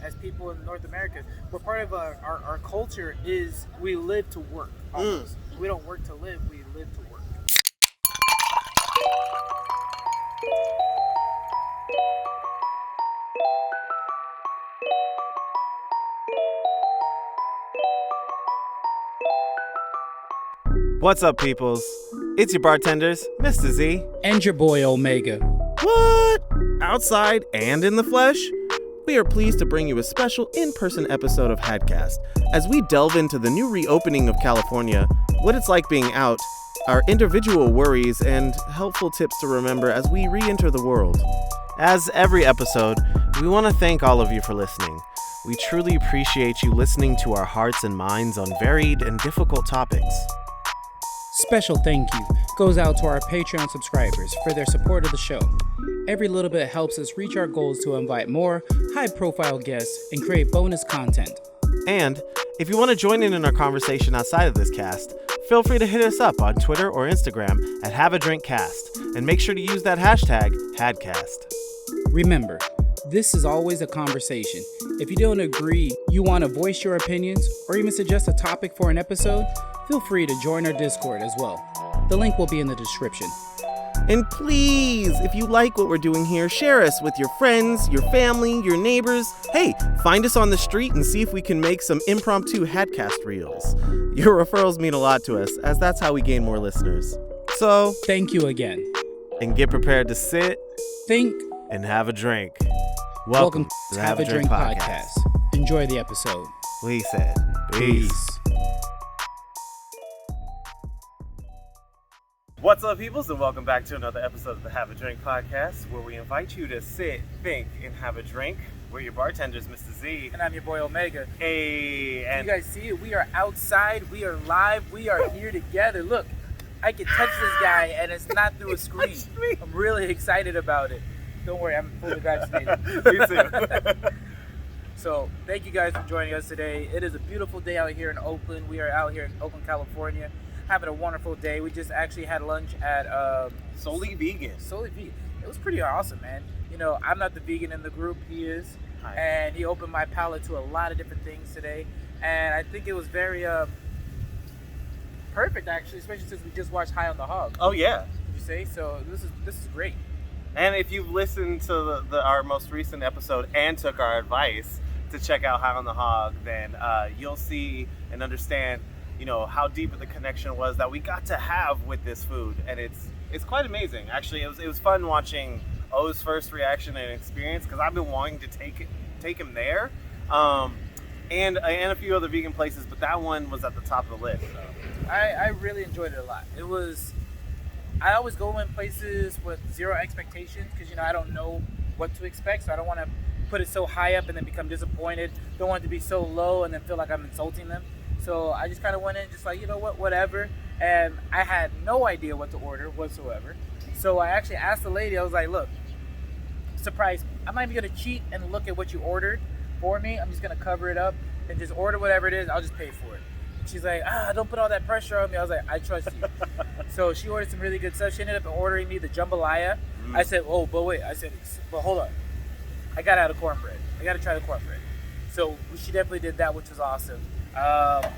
as people in North America. We're part of our culture is we live to work almost. We don't work to live, we live to work. What's up, peoples? It's your bartenders, Mr. Z. And your boy Omega. What? Outside and in the flesh? We are pleased to bring you a special in-person episode of H.A.D as we delve into the new reopening of California, what it's like being out, our individual worries, and helpful tips to remember as we re-enter the world. As every episode, we want to thank all of you for listening. We truly appreciate you listening to our hearts and minds on varied and difficult topics. Special thank you goes out to our Patreon subscribers for their support of the show. Every little bit helps us reach our goals to invite more high-profile guests and create bonus content. And if you want to join in our conversation outside of this cast, feel free to hit us up on Twitter or Instagram at HaveADrinkCast, and make sure to use that hashtag HADcast. Remember, this is always a conversation. If you don't agree, you want to voice your opinions, or even suggest a topic for an episode, feel free to join our Discord as well. The link will be in the description. And please, if you like what we're doing here, share us with your friends, your family, your neighbors. Hey, find us on the street and see if we can make some impromptu Hadcast reels. Your referrals mean a lot to us, as that's how we gain more listeners. So, thank you again. And get prepared to sit, think, and have a drink. Welcome to Have a Drink Podcast. Enjoy the episode. We said peace. What's up, peoples, and welcome back to another episode of the Have a Drink Podcast, where we invite you to sit, think, and have a drink. We're your bartenders, Mr. Z. And I'm your boy Omega. Hey, and you guys see it? We are outside, we are live, we are here together. Look, I can touch this guy, and it's not through a screen. I'm really excited about it. Don't worry, I'm fully vaccinated. Me too. So, thank you guys for joining us today. It is a beautiful day out here in Oakland. We are out here in Oakland, California, having a wonderful day. We just actually had lunch at Solely Vegan. It was pretty awesome, man. You know, I'm not the vegan in the group, he is. Hi. And he opened my palate to a lot of different things today. And I think it was very perfect, actually, especially since we just watched High on the Hog. Oh, yeah. You say? So this is great. And if you've listened to our most recent episode and took our advice to check out High on the Hog, then you'll see and understand, you know, how deep the connection was that we got to have with this food. And it's quite amazing. Actually, it was fun watching O's first reaction and experience, because I've been wanting to take him there, and a few other vegan places, but that one was at the top of the list. So. I really enjoyed it a lot. I always go in places with zero expectations, because, you know, I don't know what to expect, so I don't want to put it so high up and then become disappointed. Don't want it to be so low and then feel like I'm insulting them. So I just kind of went in just like, you know what, whatever. And I had no idea what to order whatsoever. So I actually asked the lady, I was like, look, surprise me. I'm not even going to cheat and look at what you ordered for me. I'm just going to cover it up and just order whatever it is. I'll just pay for it. And she's like, don't put all that pressure on me. I was like, I trust you. So she ordered some really good stuff. She ended up ordering me the jambalaya. I said, oh, but wait. I said, but hold on. I got to have the cornbread. I got to try the cornbread. So she definitely did that, which was awesome.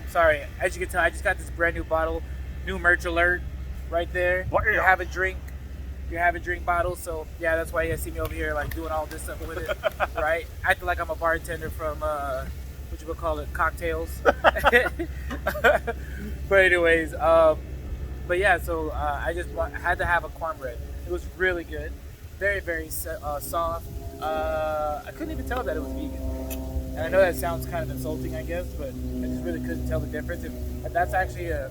Sorry, as you can tell, I just got this brand new bottle, new merch alert right there. You have a drink bottle. So yeah, that's why you guys see me over here like doing all this stuff with it, right? Acting like I'm a bartender from what you would call it, cocktails. But anyways, but yeah, so I just had to have a cornbread. It was really good, very very soft. I couldn't even tell that it was vegan. And I know that sounds kind of insulting, I guess, but I just really couldn't tell the difference. And that's actually a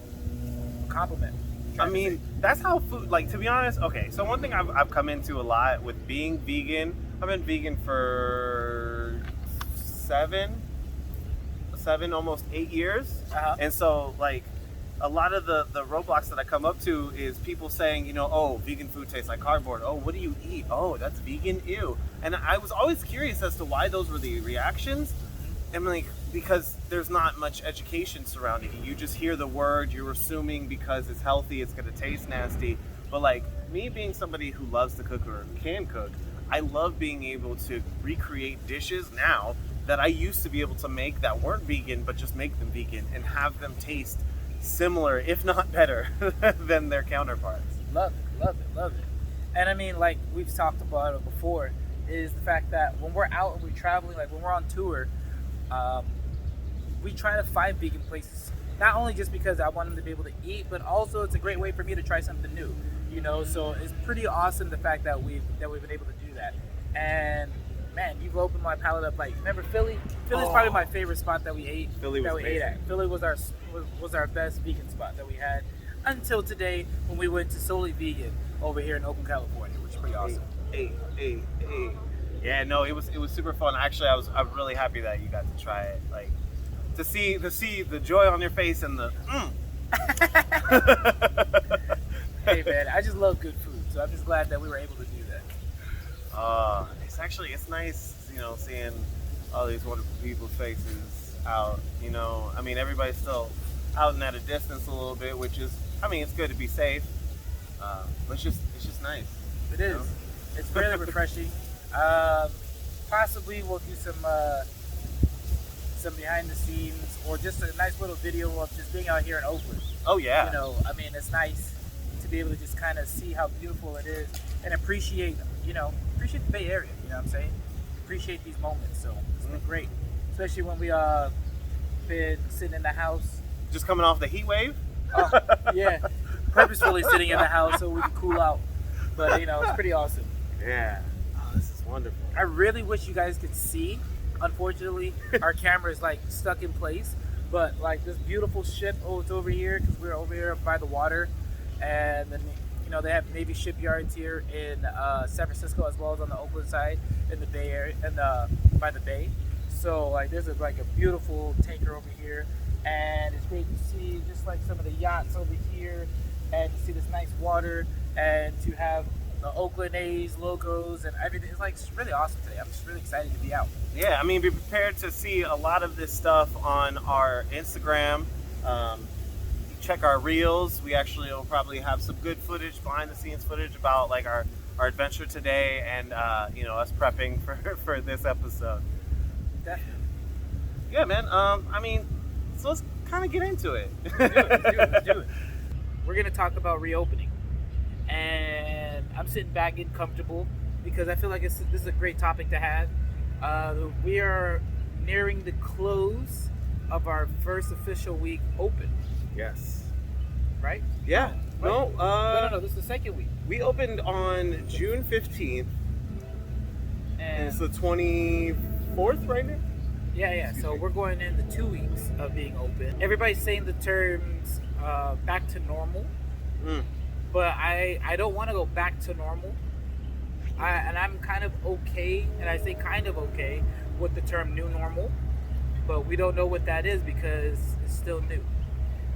compliment. I mean, that's how food, like, to be honest, okay, so one thing I've come into a lot with being vegan, I've been vegan for seven, almost 8 years. Uh-huh. And so, like, a lot of the roadblocks that I come up to is people saying, you know, oh, vegan food tastes like cardboard. Oh, what do you eat? Oh, that's vegan? Ew. And I was always curious as to why those were the reactions. And like, because there's not much education surrounding it. You just hear the word, you're assuming because it's healthy, it's going to taste nasty. But like, me being somebody who loves to cook or can cook, I love being able to recreate dishes now that I used to be able to make that weren't vegan, but just make them vegan and have them taste similar, if not better, than their counterparts. Love it, love it, love it. And I mean, like we've talked about it before, is the fact that when we're out and we're traveling, like when we're on tour, we try to find vegan places. Not only just because I want them to be able to eat, but also it's a great way for me to try something new. You know, so it's pretty awesome the fact that we've been able to do that. And man, you've opened my palate up. Like, remember Philly? Philly's probably my favorite spot that we ate. Philly was amazing. At. Philly was our best vegan spot that we had until today when we went to solely vegan over here in Oakland, California, which is pretty awesome. Hey. Yeah, no, it was super fun. Actually, I'm really happy that you got to try it. Like, to see the joy on your face and the Hey man, I just love good food, so I'm just glad that we were able to do that. It's nice, you know, seeing all these wonderful people's faces out. You know, I mean, everybody's still out and at a distance a little bit, which is, I mean, it's good to be safe, but it's just nice. It is. Know? It's really refreshing. Possibly we'll do some behind the scenes or just a nice little video of just being out here in Oakland. Oh yeah. You know, I mean, it's nice to be able to just kind of see how beautiful it is and appreciate the Bay Area. You know what I'm saying? Appreciate these moments. So it's been great, especially when we been sitting in the house. Just coming off the heat wave. Oh yeah, purposefully sitting in the house so we can cool out. But you know, it's pretty awesome. Yeah. Oh, this is wonderful. I really wish you guys could see. Unfortunately, our camera is like stuck in place. But like this beautiful ship, it's over here because we're over here by the water, and then you know they have Navy shipyards here in San Francisco as well as on the Oakland side in the Bay Area and by the bay. So like there's a beautiful tanker over here, and it's great to see just like some of the yachts over here, and to see this nice water, and to have the Oakland A's logos and everything. It's like it's really awesome today. I'm just really excited to be out. Yeah, I mean, be prepared to see a lot of this stuff on our Instagram. Check our reels. We actually will probably have some good footage, behind the scenes footage about like our adventure today and us prepping for this episode. Definitely. Yeah, man. I mean, so let's kind of get into it. Let's do it. We're gonna talk about reopening, and I'm sitting back getting comfortable because I feel like this is a great topic to have. We are nearing the close of our first official week open. Yes. Right? Yeah. Right? No. No. This is the second week. We opened on June 15th, and it's the 24th right now. Yeah. So we're going into 2 weeks of being open. Everybody's saying the terms back to normal, but I don't want to go back to normal. And I'm kind of okay, and I say kind of okay with the term new normal, but we don't know what that is because it's still new,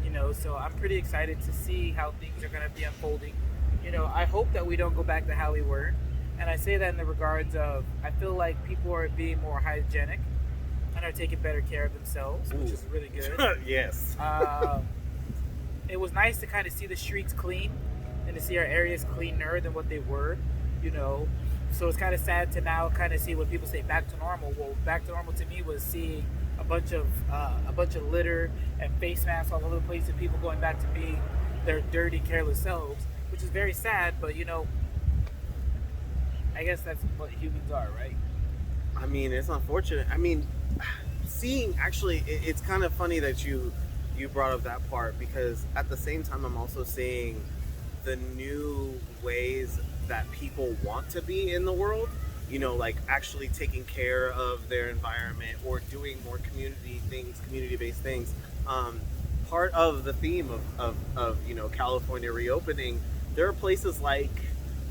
you know. So I'm pretty excited to see how things are going to be unfolding. You know, I hope that we don't go back to how we were, and I say that in the regards of I feel like people are being more hygienic and are taking better care of themselves, which is really good. Yes. It was nice to kind of see the streets clean and to see our areas cleaner than what they were. You know, so it's kind of sad to now kind of see when people say back to normal. Well, back to normal to me was seeing a bunch of litter and face masks all over the place and people going back to being their dirty, careless selves, which is very sad. But you know, I guess that's what humans are, right? I mean, it's unfortunate. I mean, it's kind of funny that you brought up that part because at the same time, I'm also seeing the new ways that people want to be in the world, you know, like actually taking care of their environment or doing more community-based things. Part of the theme of California reopening, there are places like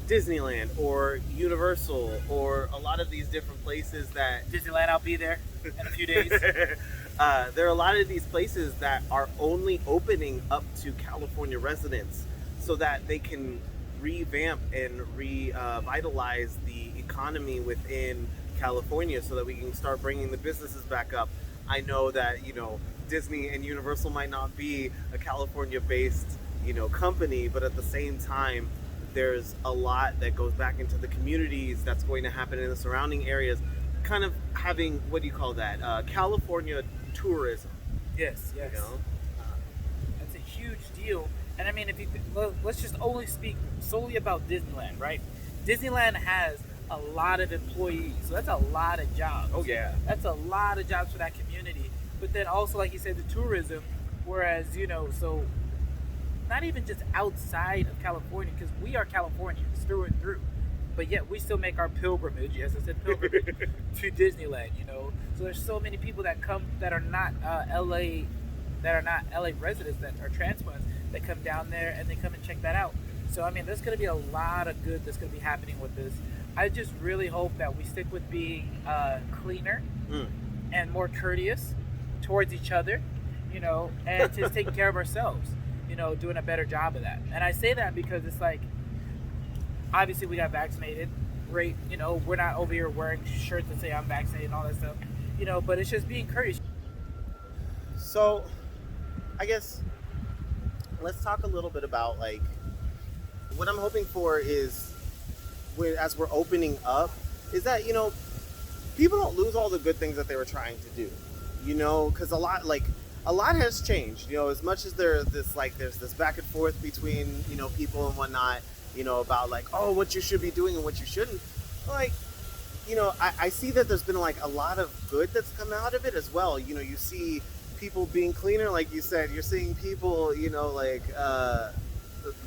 Disneyland or Universal or a lot of these different places that... Disneyland, I'll be there in a few days. There are a lot of these places that are only opening up to California residents so that they can revamp and revitalize the economy within California so that we can start bringing the businesses back up. I know that, Disney and Universal might not be a California-based, company, but at the same time, there's a lot that goes back into the communities that's going to happen in the surrounding areas. kind of having, what do you call that? California tourism. Yes, yes. You know? That's a huge deal. And I mean, if you let's just only speak solely about Disneyland, right? Disneyland has a lot of employees, so that's a lot of jobs. Oh yeah. That's a lot of jobs for that community. But then also, like you said, the tourism. Whereas, so not even just outside of California, because we are Californians through and through. But yet we still make our pilgrimage, as I said, pilgrimage to Disneyland. So there's so many people that come that are not LA, residents, that are transplants, that come down there and they come and check that out. So I mean, there's going to be a lot of good that's going to be happening with this. I just really hope that we stick with being cleaner and more courteous towards each other, and just taking care of ourselves, doing a better job of that. And I say that because it's like, obviously we got vaccinated, great, we're not over here wearing shirts that say I'm vaccinated and all that stuff, but it's just being courteous. So, I guess let's talk a little bit about, like, what I'm hoping for is, as we're opening up, is that, people don't lose all the good things that they were trying to do, because a lot has changed, as much as there's this back and forth between, people and whatnot, about like, oh, what you should be doing and what you shouldn't. Like, I see that there's been like a lot of good that's come out of it as well. You see people being cleaner, like you said. You're seeing people,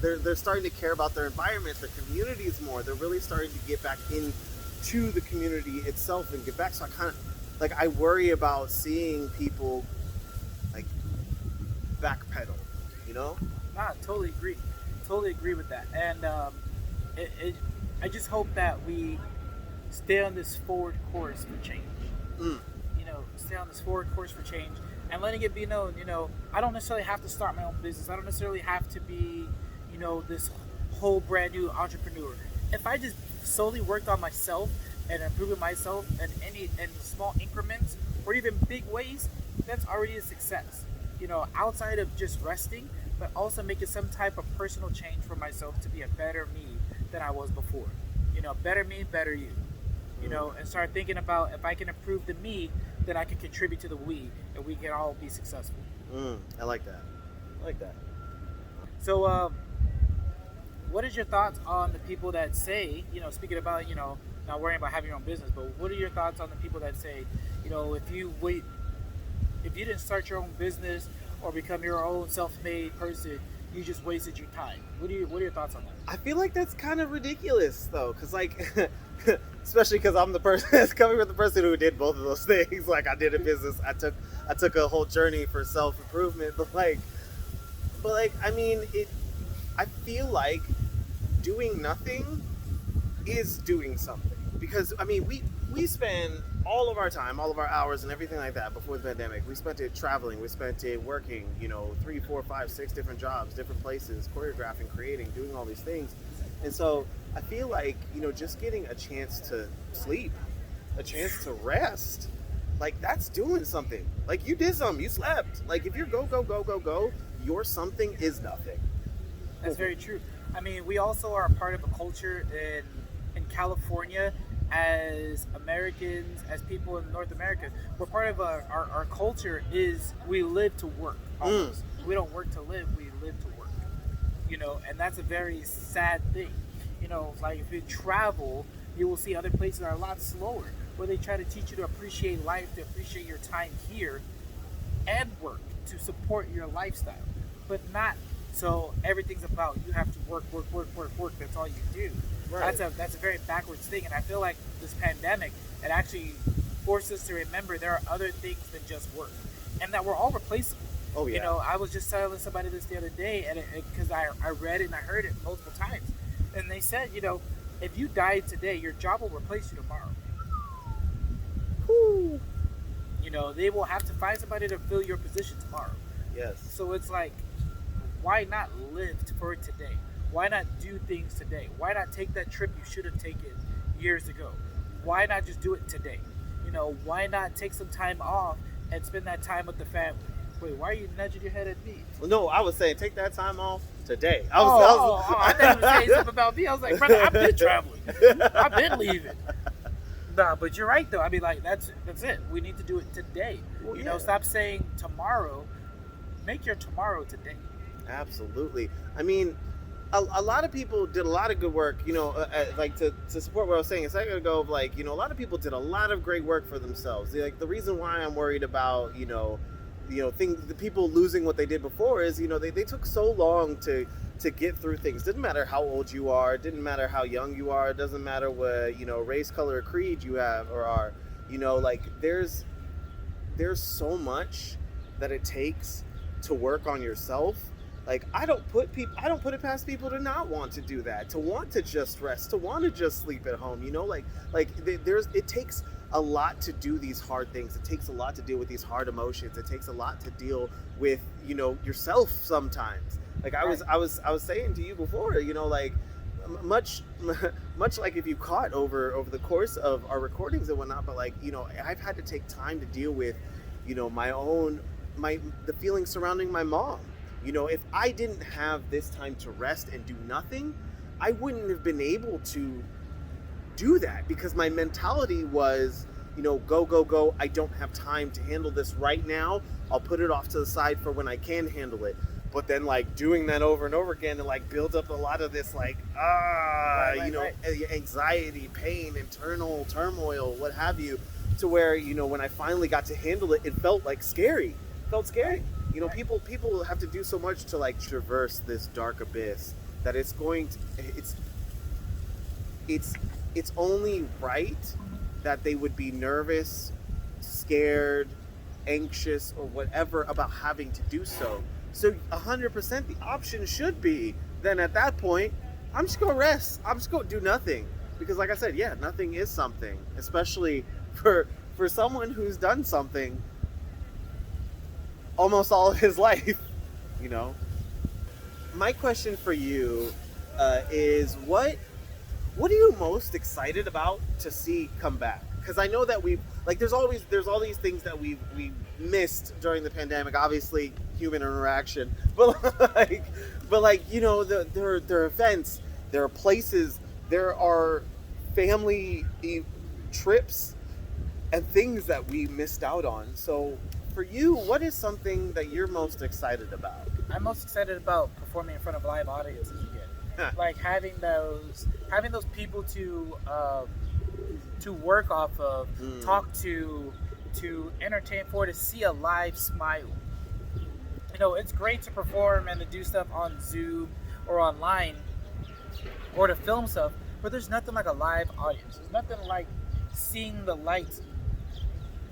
they're starting to care about their environment, their communities more. They're really starting to get back into the community itself and get back. So I worry about seeing people like backpedal, Nah, totally agree with that. And I just hope that we stay on this forward course for change. Stay on this forward course for change and letting it be known, I don't necessarily have to start my own business. I don't necessarily have to be, this whole brand new entrepreneur. If I just solely worked on myself and improving myself in small increments or even big ways, that's already a success. Outside of just resting, but also making some type of personal change for myself to be a better me than I was before. Better me, better you. And start thinking about, if I can improve the me, then I can contribute to the we, and we can all be successful. I like that. So, what is your thoughts on the people that say, speaking about, not worrying about having your own business, but what are your thoughts on the people that say, if you didn't start your own business or become your own self-made person, you just wasted your time? What are your thoughts on that? I feel like that's kind of ridiculous, though, because especially because I'm the person that's coming with the person who did both of those things. Like, I did a business, I took a whole journey for self-improvement, but I mean, I feel like doing nothing is doing something, because I mean, we spend all of our time, all of our hours and everything like that before the pandemic. We spent it traveling, we spent it working, 3, 4, 5, 6 different jobs, different places, choreographing, creating, doing all these things. And so I feel like, just getting a chance to sleep, a chance to rest, like, that's doing something. Like, you did something, you slept. Like, if you're go, your something is nothing. That's very true. I mean, we also are a part of a culture in California. As Americans, as people in North America, we're part of our culture is we live to work almost. We don't work to live, we live to work. And that's a very sad thing. Like, if you travel, you will see other places that are a lot slower, where they try to teach you to appreciate life, to appreciate your time here, and work to support your lifestyle. But not so everything's about you have to work. That's all you do. Right. That's a very backwards thing, and I feel like this pandemic, it actually forced us to remember there are other things than just work, and that we're all replaceable. Oh yeah. I was just telling somebody this the other day, and because I read it and I heard it multiple times, and they said, if you died today, your job will replace you tomorrow. Whew. They will have to find somebody to fill your position tomorrow. Yes. So it's like, why not live for today? Why not do things today? Why not take that trip you should have taken years ago? Why not just do it today? Why not take some time off and spend that time with the family? Wait, why are you nudging your head at me? Well, no, I was saying take that time off today. I thought you were saying something about me. I was like, brother, I've been traveling. I've been leaving. Nah, but you're right though. I mean, like that's it. We need to do it today. Well, You know, stop saying tomorrow. Make your tomorrow today. Absolutely. I mean, a lot of people did a lot of good work, you know, like to support what I was saying a second ago, of like, you know, a lot of people did a lot of great work for themselves. Like the reason why I'm worried about, the people losing what they did before is, you know, they took so long to get through things. Didn't matter how old you are, didn't matter how young you are, it doesn't matter what, you know, race, color, or creed you have or are, you know, like there's so much that it takes to work on yourself. Like I don't put it past people to not want to do that, to want to just rest, to want to just sleep at home, you know, it takes a lot to do these hard things. It takes a lot to deal with these hard emotions. It takes a lot to deal with, you know, yourself sometimes. Like I was saying to you before, you know, like much like if you caught over the course of our recordings and whatnot, but like, you know, I've had to take time to deal with, you know, the feelings surrounding my mom. You know, if I didn't have this time to rest and do nothing, I wouldn't have been able to do that because my mentality was, you know, go. I don't have time to handle this right now. I'll put it off to the side for when I can handle it. But then like doing that over and over again, it like builds up a lot of this like, anxiety, pain, internal turmoil, what have you, to where, you know, when I finally got to handle it, it felt like scary. It felt scary. You know, people have to do so much to like traverse this dark abyss that it's only right that they would be nervous, scared, anxious, or whatever about having to do so. So 100% the option should be then at that point, I'm just gonna rest. I'm just gonna do nothing. Because like I said, yeah, nothing is something, especially for someone who's done something almost all of his life, you know. My question for you is what are you most excited about to see come back? Because I know that there's all these things that we missed during the pandemic. Obviously, human interaction, but like you know, there are events, there are places, there are family trips and things that we missed out on. So for you, what is something that you're most excited about? I'm most excited about performing in front of live audiences again. Like having those people to work off of, talk to entertain for, to see a live smile. You know, it's great to perform and to do stuff on Zoom or online or to film stuff, but there's nothing like a live audience. There's nothing like seeing the lights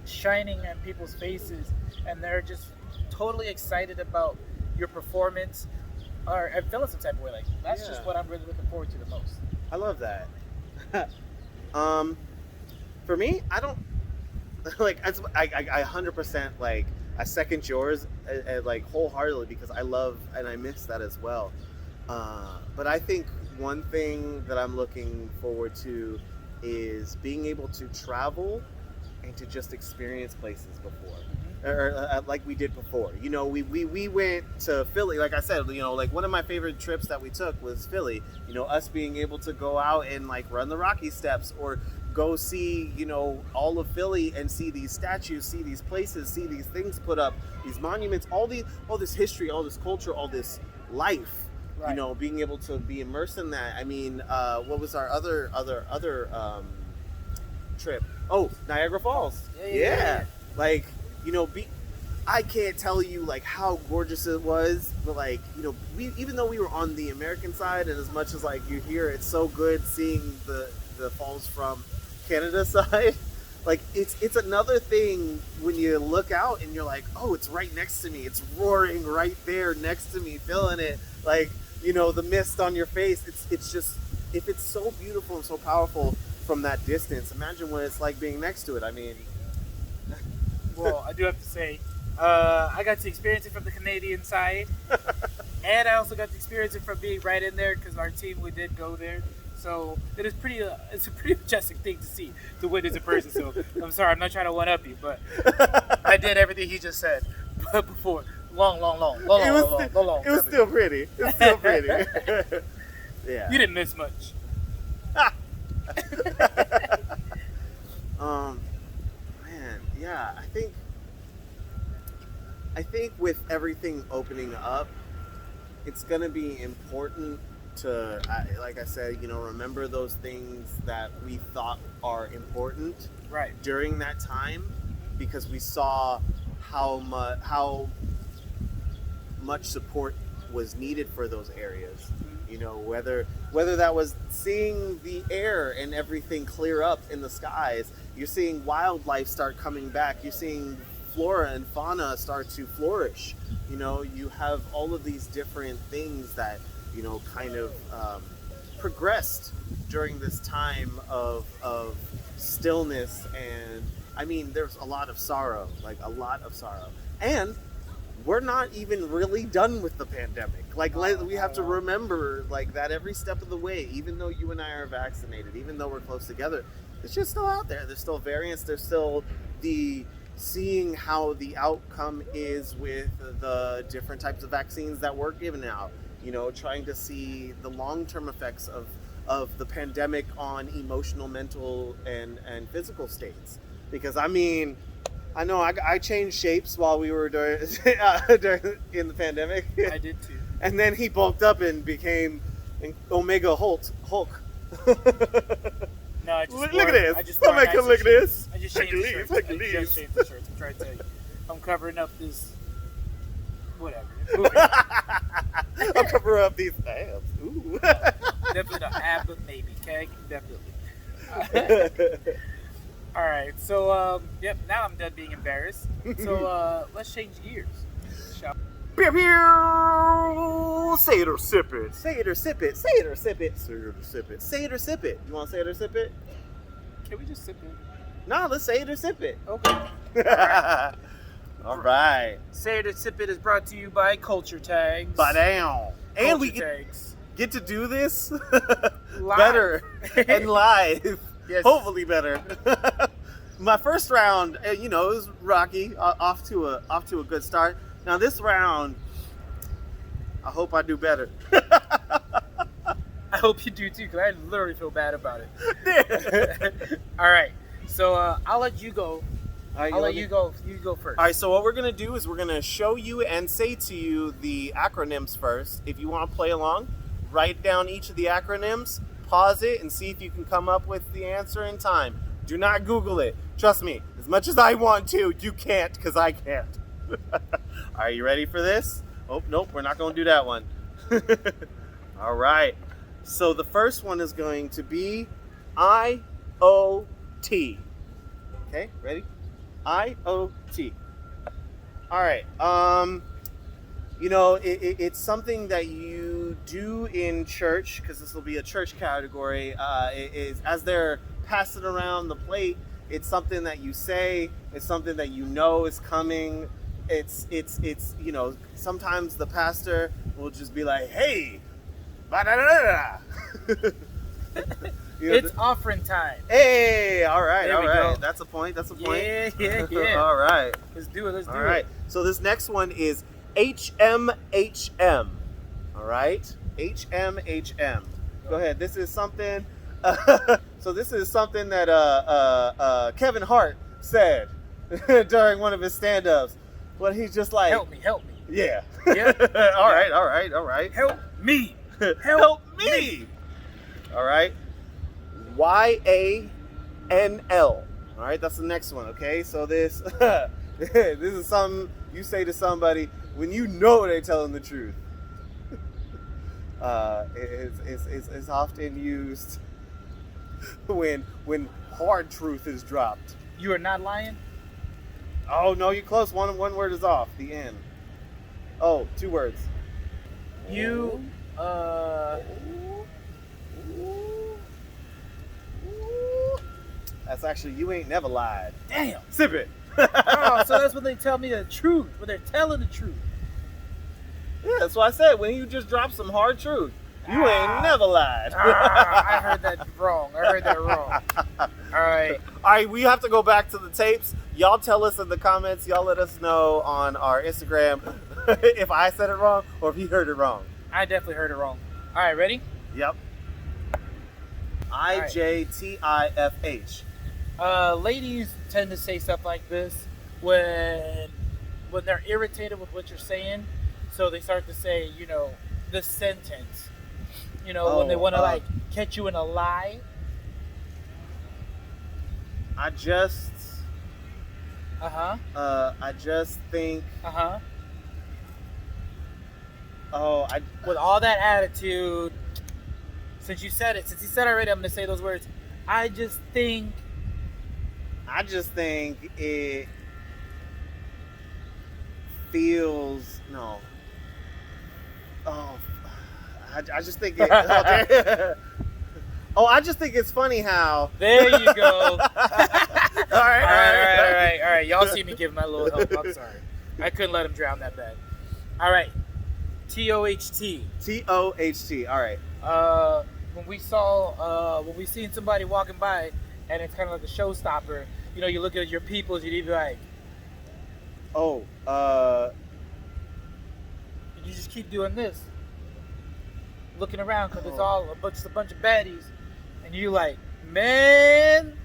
shining in people's faces and they're just totally excited about your performance or feeling some type of way. Like that's just what I'm really looking forward to the most. I love that. For me, I don't like I 100% like I second yours like wholeheartedly because I love and I miss that as well. But I think one thing that I'm looking forward to is being able to travel and to just experience places before. Or like we did before. You know, we went to Philly, like I said, you know, like one of my favorite trips that we took was Philly. You know, us being able to go out and like run the Rocky Steps or go see, you know, all of Philly and see these statues, see these places, see these things put up, these monuments, all this history, all this culture, all this life. Right. You know, being able to be immersed in that. I mean, what was our other trip? Oh, Niagara Falls. Yeah. Like, you know, I can't tell you like how gorgeous it was, but like, you know, even though we were on the American side, and as much as like you hear it's so good seeing the falls from Canada side, like it's another thing when you look out and you're like, oh, it's right next to me, it's roaring right there next to me, feeling it, like, you know, the mist on your face. It's just, if it's so beautiful and so powerful from that distance, imagine what it's like being next to it. I mean, well, I do have to say, I got to experience it from the Canadian side, and I also got to experience it from being right in there because our team, we did go there. So it is it's a pretty majestic thing to see, to witness in person. So I'm sorry, I'm not trying to one up you, but I did everything he just said before. Long. It was still pretty. It's still pretty. Yeah. You didn't miss much. I think with everything opening up, it's going to be important to, like I said, remember those things that we thought are important Right. during that time, because we saw how much support was needed for those areas. Whether that was seeing the air and everything clear up in the skies, you're seeing wildlife start coming back, you're seeing flora and fauna start to flourish. You have all of these different things that kind of progressed during this time of stillness. And I mean, there's a lot of sorrow, and we're not even really done with the pandemic. We have to remember that every step of the way, even though you and I are vaccinated, even though we're close together, it's just still out there. There's still variants. There's still seeing how the outcome is with the different types of vaccines that we're giving out. Trying to see the long-term effects of the pandemic on emotional, mental, and physical states. Because I mean, I know I changed shapes while we were during in the pandemic. I did too. And then he bulked up and became Omega Hulk. No, I just look at this. I just look at this. I just changed the shirts. I just changed the shirts. I'm trying to tell you. I'm covering up this. Whatever. I'll cover up these abs. Ooh. Definitely the ab, but maybe. Okay, definitely. All right. So, yep. Now I'm done being embarrassed. So let's change gears. Shall we? Pew pew! Say it or sip it. Say it or sip it. Say it or sip it. Say it or sip it. Say it or sip it. You want to say it or sip it? Can we just sip it? No, let's say it or sip it. Okay. All right. Say it or sip it is brought to you by Culture Tags. Ba down. And we Tags. get to do this Live. better and live. Yes. Hopefully better. My first round, it was rocky, off to a good start. Now this round, I hope I do better. I hope you do too, because I literally feel bad about it. All right, so I'll let you go. I'll let you go. You go first. All right, so what we're going to do is we're going to show you and say to you the acronyms first. If you want to play along, write down each of the acronyms, pause it, and see if you can come up with the answer in time. Do not Google it. Trust me, as much as I want to, you can't, because I can't. Are you ready for this? Oh, nope, we're not going to do that one. All right. So the first one is going to be IoT. Okay, ready? IoT. All right. It's something that you do in church, because this will be a church category. It is, as they're passing around the plate, it's something that you say. It's something that is coming. It's sometimes the pastor will just be like, "Hey, ba-da-da-da." It's offering time. Hey, all right. Go. That's a point. Yeah. All right. Let's do it. All right. So this next one is HMHM. All right. HMHM. Go ahead. This is something. So this is something that Kevin Hart said during one of his stand-ups. When he's just like, help me. Yeah. Yeah. All right. Help me. Help me. All right. YANL. All right, that's the next one. Okay, so this this is something you say to somebody when you know they're telling the truth. It's often used when hard truth is dropped. You are not lying? Oh no, you're close. One word is off. The end. Oh, 2 words. You That's actually, you ain't never lied. Damn. Sip it. Oh, so that's when they tell me the truth. When they're telling the truth. Yeah, that's what I said. When you just drop some hard truth, you ain't never lied. I heard that wrong. All right, we have to go back to the tapes. Y'all tell us in the comments. Y'all let us know on our Instagram if I said it wrong or if he heard it wrong. I definitely heard it wrong. All right, ready? Yep. IJTIFH. Ladies tend to say stuff like this when when they're irritated with what you're saying, so they start to say, the sentence. When they want to catch you in a lie. I just think. With all that attitude, since you said it already, I'm gonna say those words. I just think it feels no. Oh, I just think it. I just think it's funny how. There you go. All right. Y'all see me give my little help. I'm sorry. I couldn't let him drown that bad. All right. TOHT. TOHT. All right. When we seen somebody walking by, and it's kind of like a showstopper. You look at your peoples, you'd be like, you just keep doing this, looking around because it's all a bunch of baddies, and you like, man.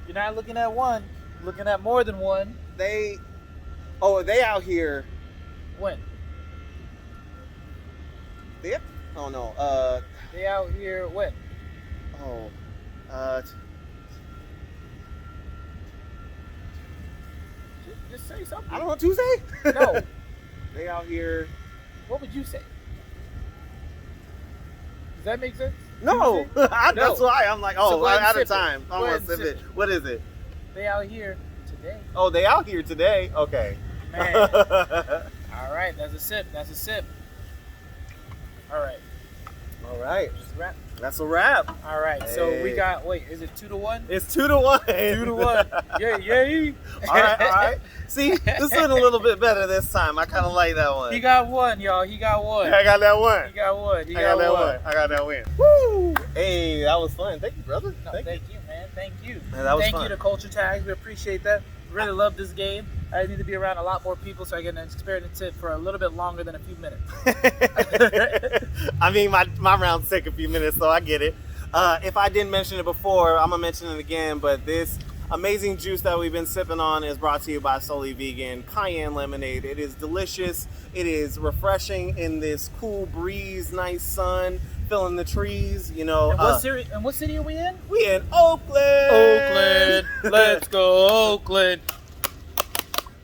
You're not looking at one, you're looking at more than one. They out here. When? Yep. Oh no. They out here when? Just say something. I don't know. Tuesday? No. They out here. What would you say? Does that make sense? No. That's why I'm like, So out of time. Almost. What is it? They out here today. Oh, they out here today? Okay. Man. All right. That's a sip. All right. Just wrap. That's a wrap. All right. Hey. So we got. Wait, is it 2-1? It's 2-1. 2-1. Yay. All right. See, this went a little bit better this time. I kind of like that one. He got one, y'all. He got one. I got that one. He got one. I got that win. Woo! Hey, that was fun. Thank you, brother. No, thank you, man. Thank you. Man, that was Thank fun. you to Culture Tags. We appreciate that. Really love this game. I need to be around a lot more people so I can experience it for a little bit longer than a few minutes. I mean, my rounds take a few minutes, so I get it. If I didn't mention it before, I'm going to mention it again, but this amazing juice that we've been sipping on is brought to you by Solely Vegan Cayenne Lemonade. It is delicious. It is refreshing in this cool breeze, nice sun, filling the trees, And what city are we in? We in Oakland. Oakland. Let's go, Oakland.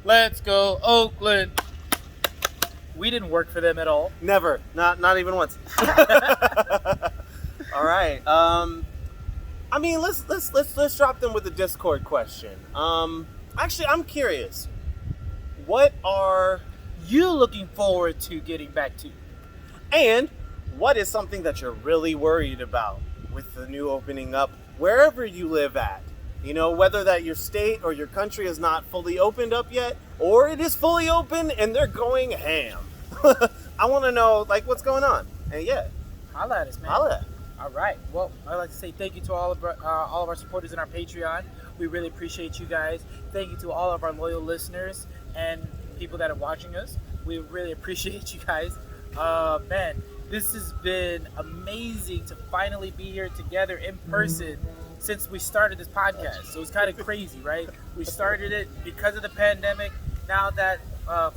Let's go, Oakland. We didn't work for them at all. Never. Not even once. All right. I mean, let's drop them with a Discord question. Actually, I'm curious. What are you looking forward to getting back to? And what is something that you're really worried about with the new opening up wherever you live at? Whether that your state or your country is not fully opened up yet, or it is fully open and they're going ham. I want to know, what's going on. And yeah. Holla at us, man. Holla. All right. Well, I'd like to say thank you to all of our supporters in our Patreon. We really appreciate you guys. Thank you to all of our loyal listeners and people that are watching us. We really appreciate you guys. Man, this has been amazing to finally be here together in person since we started this podcast. So it's kind of crazy, right? We started it because of the pandemic. Now that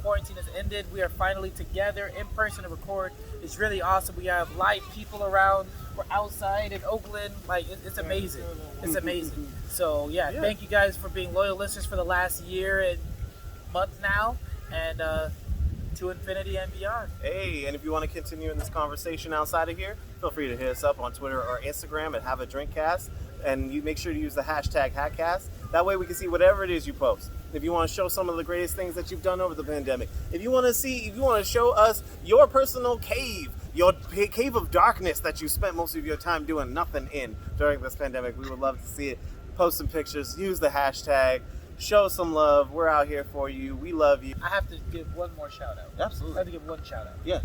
quarantine has ended, we are finally together in person to record. It's really awesome. We have live people around. We're outside in Oakland. It's amazing. It's amazing. So yeah, thank you guys for being loyal listeners for the last year and month now, and to infinity and beyond. Hey, and if you want to continue in this conversation outside of here, feel free to hit us up on Twitter or Instagram at Have a Drinkcast, and you make sure to use the hashtag HATcast. That way we can see whatever it is you post. If you want to show some of the greatest things that you've done over the pandemic, if you want to show us your personal cave, your cave of darkness that you spent most of your time doing nothing in during this pandemic, we would love to see it. Post some pictures, use the hashtag, show some love. We're out here for you. We love you. I have to give one more shout out. Absolutely. I have to give one shout out. Yeah.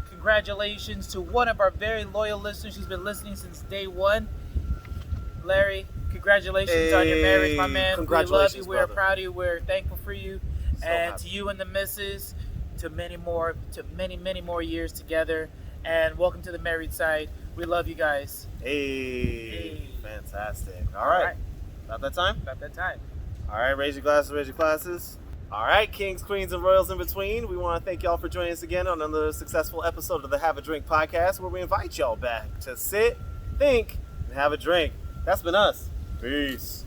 Congratulations to one of our very loyal listeners who's been listening since day one. Larry, congratulations on your marriage, my man. Congratulations, we love you. We're brother. proud of you. We're thankful for you. So and happy. to you and the missus, to many more years together. And welcome to the married side. We love you guys. Hey. Hey. Man. Fantastic. All right. About that time? About that time. All right, raise your glasses, raise your classes. All right, kings, queens, and royals in between. We want to thank y'all for joining us again on another successful episode of the Have a Drink podcast, where we invite y'all back to sit, think, and have a drink. That's been us. Peace.